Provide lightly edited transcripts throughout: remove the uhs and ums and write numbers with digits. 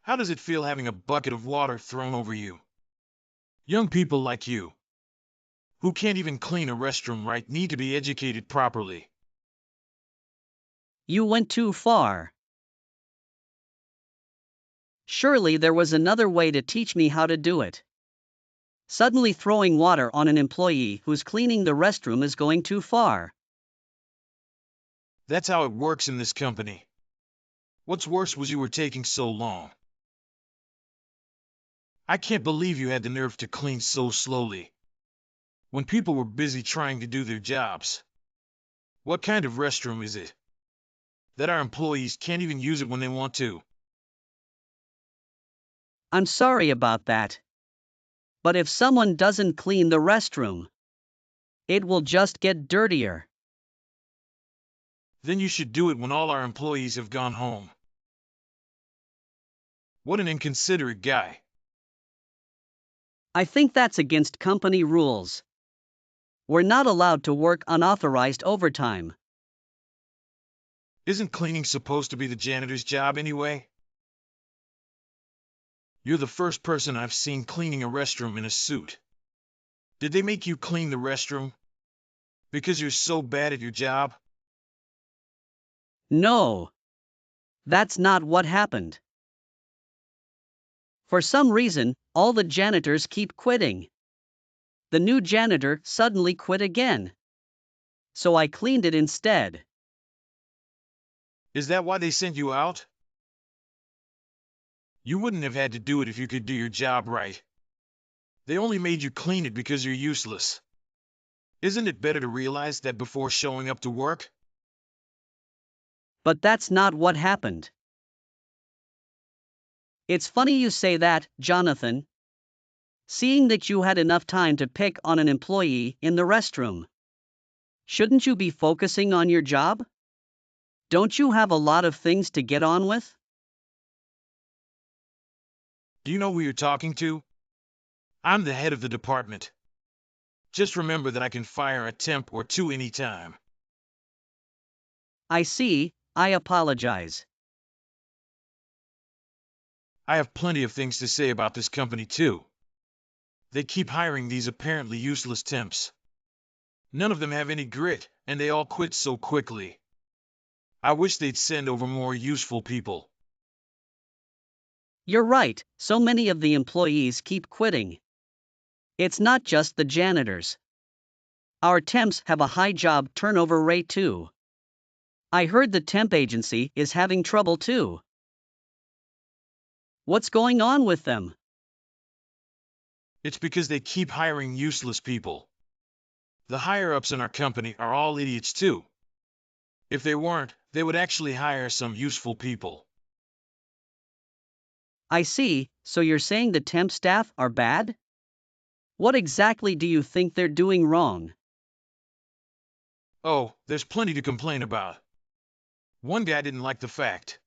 How does it feel having a bucket of water thrown over you? Young people like you, who can't even clean a restroom right, need to be educated properly. You went too far. Surely there was another way to teach me how to do it. Suddenly throwing water on an employee who's cleaning the restroom is going too far. That's how it works in this company. What's worse was you were taking so long. I can't believe you had the nerve to clean so slowly, when people were busy trying to do their jobs. What kind of restroom is it that our employees can't even use it when they want to? I'm sorry about that. But if someone doesn't clean the restroom, it will just get dirtier. Then you should do it when all our employees have gone home. What an inconsiderate guy. I think that's against company rules. We're not allowed to work unauthorized overtime. Isn't cleaning supposed to be the janitor's job anyway? You're the first person I've seen cleaning a restroom in a suit. Did they make you clean the restroom because you're so bad at your job? No, that's not what happened. For some reason, all the janitors keep quitting. The new janitor suddenly quit again. So I cleaned it instead. Is that why they sent you out? You wouldn't have had to do it if you could do your job right. They only made you clean it because you're useless. Isn't it better to realize that before showing up to work? But that's not what happened. It's funny you say that, Jonathan. Seeing that you had enough time to pick on an employee in the restroom. Shouldn't you be focusing on your job? Don't you have a lot of things to get on with? Do you know who you're talking to? I'm the head of the department. Just remember that I can fire a temp or two anytime. I see, I apologize. I have plenty of things to say about this company too. They keep hiring these apparently useless temps. None of them have any grit, and they all quit so quickly. I wish they'd send over more useful people. You're right, so many of the employees keep quitting. It's not just the janitors. Our temps have a high job turnover rate too. I heard the temp agency is having trouble too. What's going on with them? It's because they keep hiring useless people. The higher-ups in our company are all idiots too. If they weren't, they would actually hire some useful people. I see, so you're saying the temp staff are bad? What exactly do you think they're doing wrong? Oh, there's plenty to complain about. One guy didn't like the fact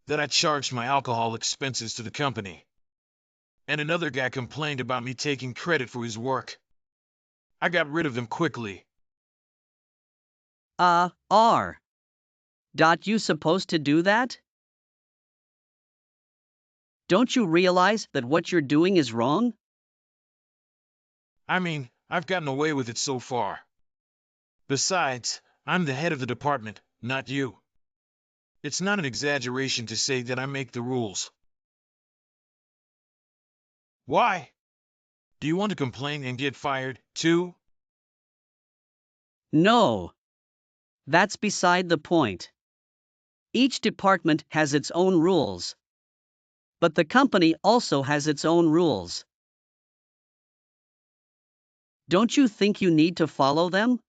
that I charged my alcohol expenses to the company. And another guy complained about me taking credit for his work. I got rid of them quickly. Are you supposed to do that? Don't you realize that what you're doing is wrong? I mean, I've gotten away with it so far. Besides, I'm the head of the department, not you. It's not an exaggeration to say that I make the rules. Why? Do you want to complain and get fired, too? No. That's beside the point. Each department has its own rules. But the company also has its own rules. Don't you think you need to follow them?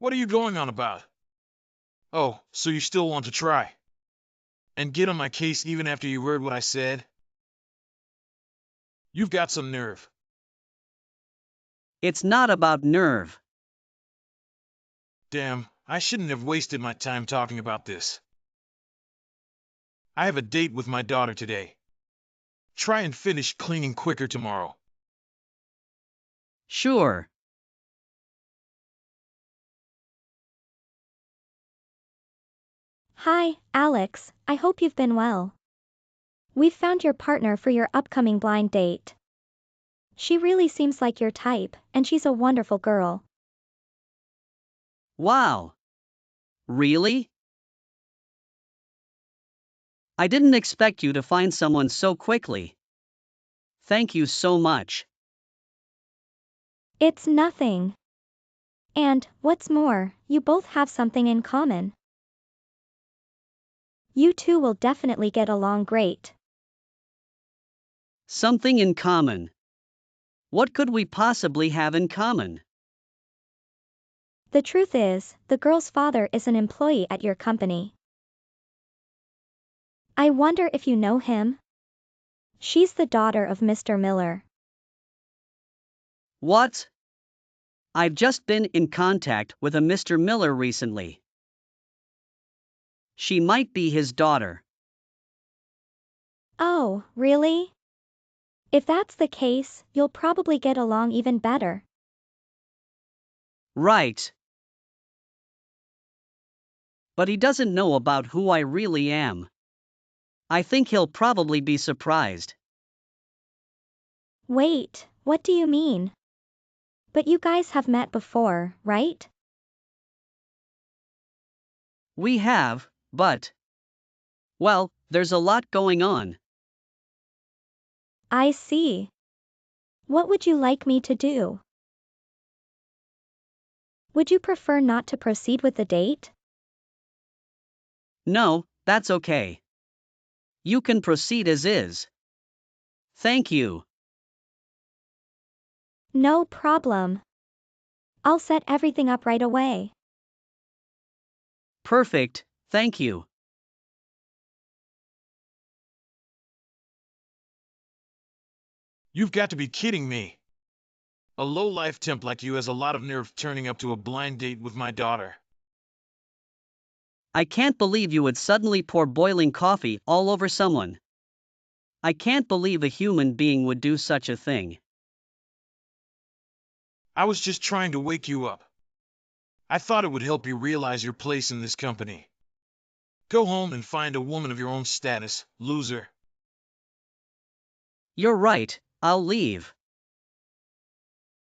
What are you going on about? Oh, so you still want to try and get on my case even after you heard what I said? You've got some nerve. It's not about nerve. Damn, I shouldn't have wasted my time talking about this. I have a date with my daughter today. Try and finish cleaning quicker tomorrow. Sure. Hi, Alex, I hope you've been well. We've found your partner for your upcoming blind date. She really seems like your type, and she's a wonderful girl. Wow. Really? I didn't expect you to find someone so quickly. Thank you so much. It's nothing. And, what's more, you both have something in common. You two will definitely get along great. Something in common. What could we possibly have in common? The truth is, the girl's father is an employee at your company. I wonder if you know him? She's the daughter of Mr. Miller. What? I've just been in contact with a Mr. Miller recently. She might be his daughter. Oh, really? If that's the case, you'll probably get along even better. Right. But he doesn't know about who I really am. I think he'll probably be surprised. Wait, what do you mean? But you guys have met before, right? We have, but. Well, there's a lot going on. I see. What would you like me to do? Would you prefer not to proceed with the date? No, that's okay. You can proceed as is. Thank you. No problem. I'll set everything up right away. Perfect, thank you. You've got to be kidding me. A low-life temp like you has a lot of nerve turning up to a blind date with my daughter. I can't believe you would suddenly pour boiling coffee all over someone. I can't believe a human being would do such a thing. I was just trying to wake you up. I thought it would help you realize your place in this company. Go home and find a woman of your own status, loser. You're right, I'll leave.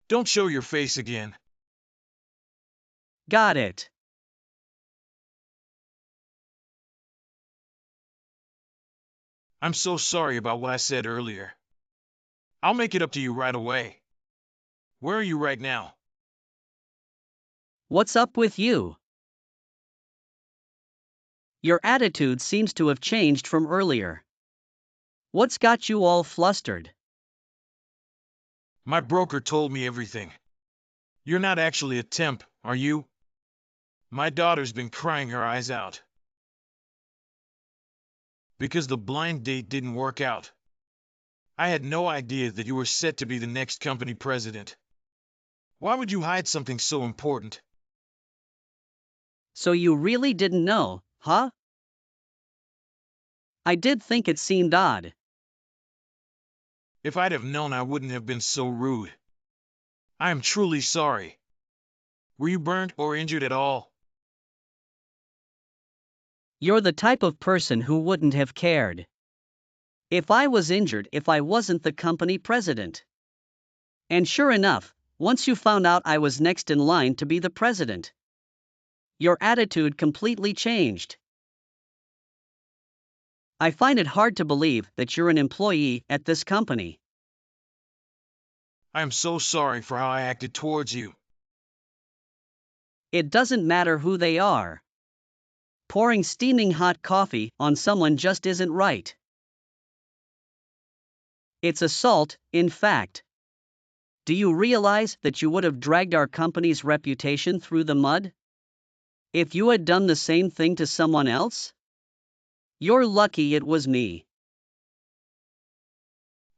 Don't show your face again. Got it. I'm so sorry about what I said earlier. I'll make it up to you right away. Where are you right now? What's up with you? Your attitude seems to have changed from earlier. What's got you all flustered? My broker told me everything. You're not actually a temp, are you? My daughter's been crying her eyes out. Because the blind date didn't work out. I had no idea that you were set to be the next company president. Why would you hide something so important? So you really didn't know, huh? I did think it seemed odd. If I'd have known, I wouldn't have been so rude. I am truly sorry. Were you burned or injured at all? You're the type of person who wouldn't have cared. If I was injured if I wasn't the company president. And sure enough, once you found out I was next in line to be the president, your attitude completely changed. I find it hard to believe that you're an employee at this company. I am so sorry for how I acted towards you. It doesn't matter who they are. Pouring steaming hot coffee on someone just isn't right. It's assault, in fact. Do you realize that you would have dragged our company's reputation through the mud? If you had done the same thing to someone else? You're lucky it was me.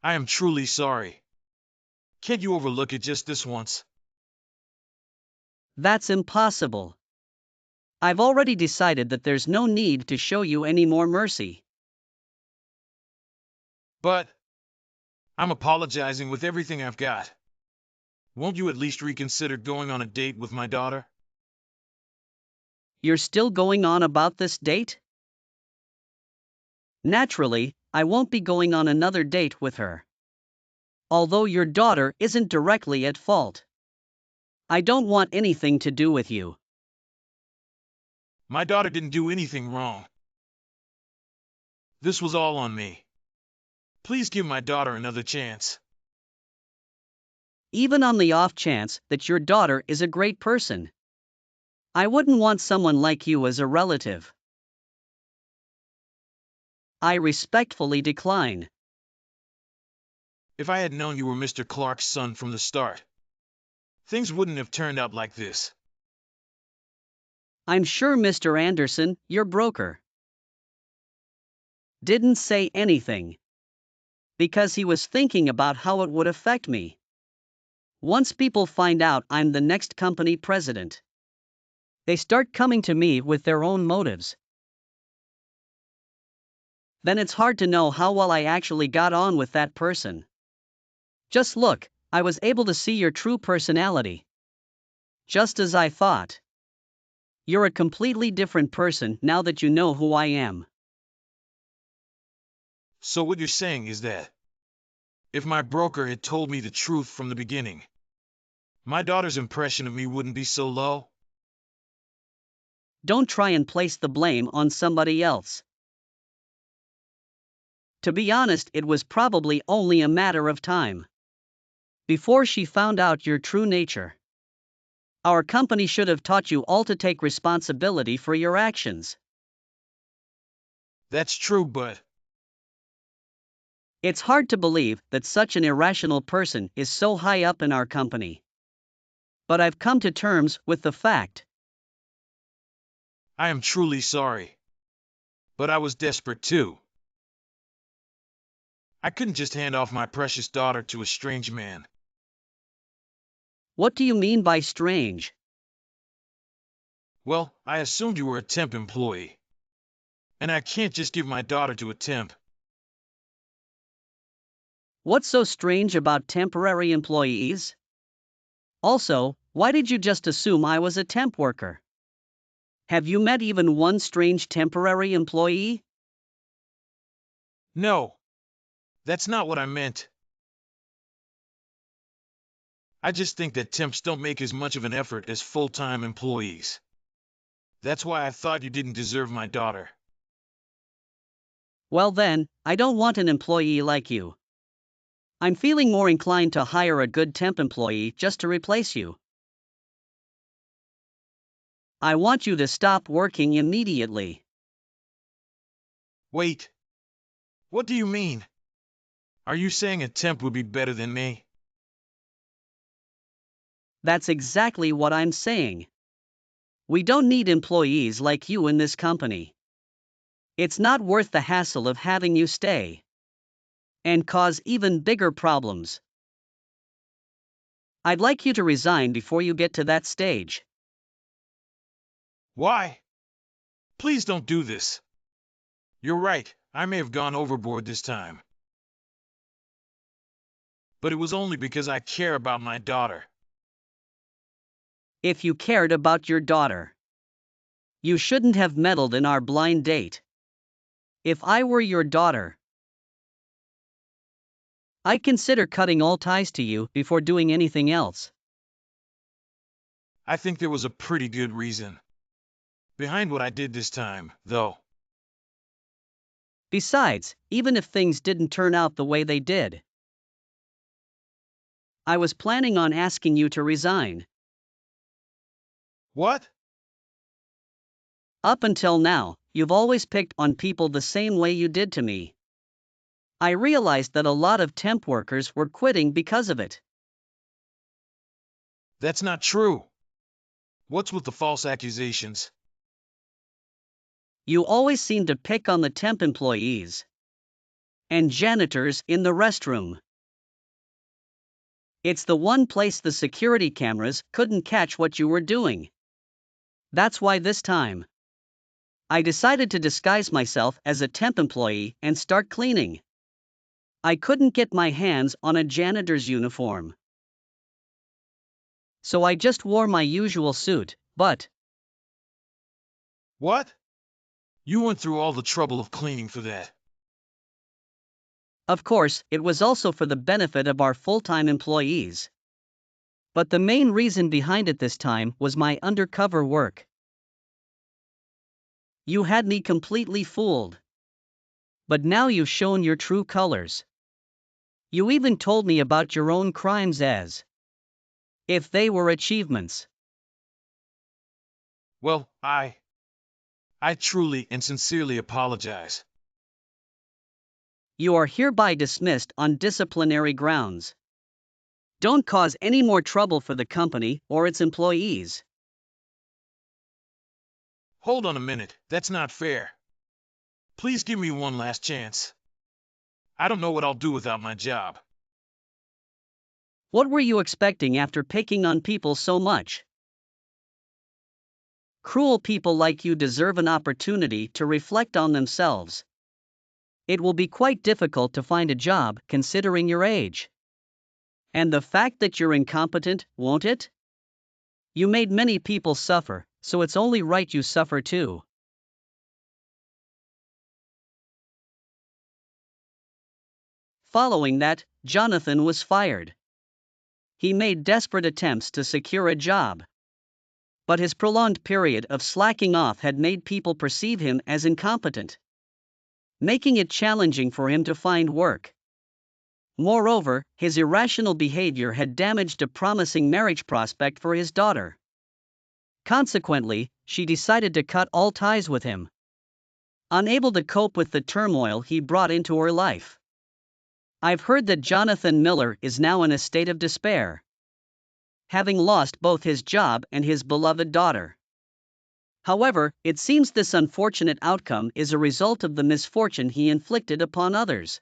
I am truly sorry. Can't you overlook it just this once? That's impossible. I've already decided that there's no need to show you any more mercy. But I'm apologizing with everything I've got. Won't you at least reconsider going on a date with my daughter? You're still going on about this date? Naturally, I won't be going on another date with her. Although your daughter isn't directly at fault. I don't want anything to do with you. My daughter didn't do anything wrong. This was all on me. Please give my daughter another chance. Even on the off chance that your daughter is a great person. I wouldn't want someone like you as a relative. I respectfully decline. If I had known you were Mr. Clark's son from the start, things wouldn't have turned out like this. I'm sure Mr. Anderson, your broker, didn't say anything. Because he was thinking about how it would affect me. Once people find out I'm the next company president, they start coming to me with their own motives. Then it's hard to know how well I actually got on with that person. Just look, I was able to see your true personality. Just as I thought. You're a completely different person now that you know who I am. So what you're saying is that if my broker had told me the truth from the beginning, my daughter's impression of me wouldn't be so low? Don't try and place the blame on somebody else. To be honest, it was probably only a matter of time before she found out your true nature. Our company should have taught you all to take responsibility for your actions. That's true, but It's hard to believe that such an irrational person is so high up in our company. But I've come to terms with the fact. I am truly sorry. But I was desperate too. I couldn't just hand off my precious daughter to a strange man. What do you mean by strange? Well, I assumed you were a temp employee. And I can't just give my daughter to a temp. What's so strange about temporary employees? Also, why did you just assume I was a temp worker? Have you met even one strange temporary employee? No, that's not what I meant. I just think that temps don't make as much of an effort as full-time employees. That's why I thought you didn't deserve my daughter. Well then, I don't want an employee like you. I'm feeling more inclined to hire a good temp employee just to replace you. I want you to stop working immediately. Wait. What do you mean? Are you saying a temp would be better than me? That's exactly what I'm saying. We don't need employees like you in this company. It's not worth the hassle of having you stay and cause even bigger problems. I'd like you to resign before you get to that stage. Why? Please don't do this. You're right, I may have gone overboard this time. But it was only because I care about my daughter. If you cared about your daughter, you shouldn't have meddled in our blind date. If I were your daughter, I'd consider cutting all ties to you before doing anything else. I think there was a pretty good reason behind what I did this time, though. Besides, even if things didn't turn out the way they did, I was planning on asking you to resign. What? Up until now, you've always picked on people the same way you did to me. I realized that a lot of temp workers were quitting because of it. That's not true. What's with the false accusations? You always seem to pick on the temp employees and janitors in the restroom. It's the one place the security cameras couldn't catch what you were doing. That's why this time, I decided to disguise myself as a temp employee and start cleaning. I couldn't get my hands on a janitor's uniform. So I just wore my usual suit, but What? You went through all the trouble of cleaning for that. Of course, it was also for the benefit of our full-time employees. But the main reason behind it this time was my undercover work. You had me completely fooled. But now you've shown your true colors. You even told me about your own crimes as if they were achievements. Well, I truly and sincerely apologize. You are hereby dismissed on disciplinary grounds. Don't cause any more trouble for the company or its employees. Hold on a minute, that's not fair. Please give me one last chance. I don't know what I'll do without my job. What were you expecting after picking on people so much? Cruel people like you deserve an opportunity to reflect on themselves. It will be quite difficult to find a job considering your age. And the fact that you're incompetent, won't it? You made many people suffer, so it's only right you suffer too. Following that, Jonathan was fired. He made desperate attempts to secure a job. But his prolonged period of slacking off had made people perceive him as incompetent, making it challenging for him to find work. Moreover, his irrational behavior had damaged a promising marriage prospect for his daughter. Consequently, she decided to cut all ties with him, unable to cope with the turmoil he brought into her life. I've heard that Jonathan Miller is now in a state of despair, having lost both his job and his beloved daughter. However, it seems this unfortunate outcome is a result of the misfortune he inflicted upon others.